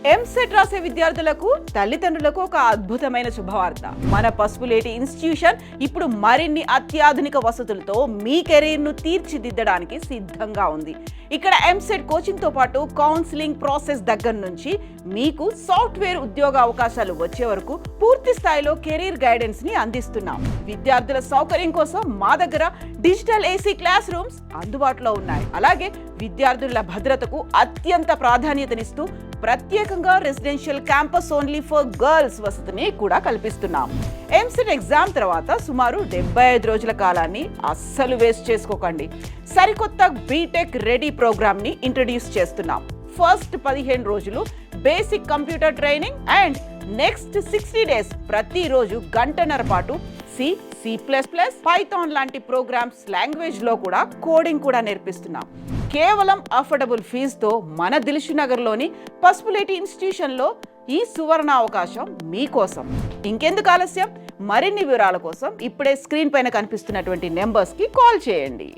ఎంసెట్ రాసే విద్యార్థులకు తల్లిదండ్రులకు ఒక అద్భుతమైన శుభవార్త. మన పసుపులేటి ఇన్స్టిట్యూషన్ ఇప్పుడు మరిన్ని అత్యాధునిక వసతులతో మీ కెరీర్ ను తీర్చిదిద్దడానికి సిద్ధంగా ఉంది. ఇక్కడ ఎంసెట్ కోచింగ్ తో పాటు కౌన్సిలింగ్ ప్రాసెస్ దగ్గర నుంచి మీకు సాఫ్ట్వేర్ ఉద్యోగ అవకాశాలు వచ్చే వరకు పూర్తి స్థాయిలో కెరీర్ గైడెన్స్ ని అందిస్తున్నాం. విద్యార్థుల సౌకర్యం కోసం మా దగ్గర డిజిటల్ ఏసీ క్లాస్ రూమ్స్ అందుబాటులో ఉన్నాయి. అలాగే విద్యార్థుల భద్రతకు అత్యంత ప్రాధాన్యతనిస్తూ ప్రత్యేకంగా residential campus only for girls వసతిని కూడా కల్పిస్తున్నాం. ఎంసెట్ ఎగ్జామ్ తర్వాత సుమారు 75 రోజుల కాలాన్ని అస్సలు వేస్ట్ చేసుకోకండి. సరికొత్త బీటెక్ రెడీ ప్రోగ్రామ్ ని ఇంట్రడ్యూస్ చేస్తున్నాం. ఫస్ట్ 15 రోజులు basic computer training and next 60 days ప్రతిరోజు గంటన్నర పాటు సి పైథాన్ లాంటి ప్రోగ్రామ్స్ లాంగ్వేజ్ లో కూడా కోడింగ్ కూడా నేర్పిస్తున్నాం. కేవలం అఫోర్డబుల్ ఫీజుతో మన దిల్సుఖ్నగర్లోని పసుపులేటి ఇన్స్టిట్యూషన్లో ఈ సువర్ణ అవకాశం మీకోసం. ఇంకెందుకు ఆలస్యం? మరిన్ని వివరాల కోసం ఇప్పుడే స్క్రీన్ పైన కనిపిస్తున్నటువంటి నెంబర్స్కి కాల్ చేయండి.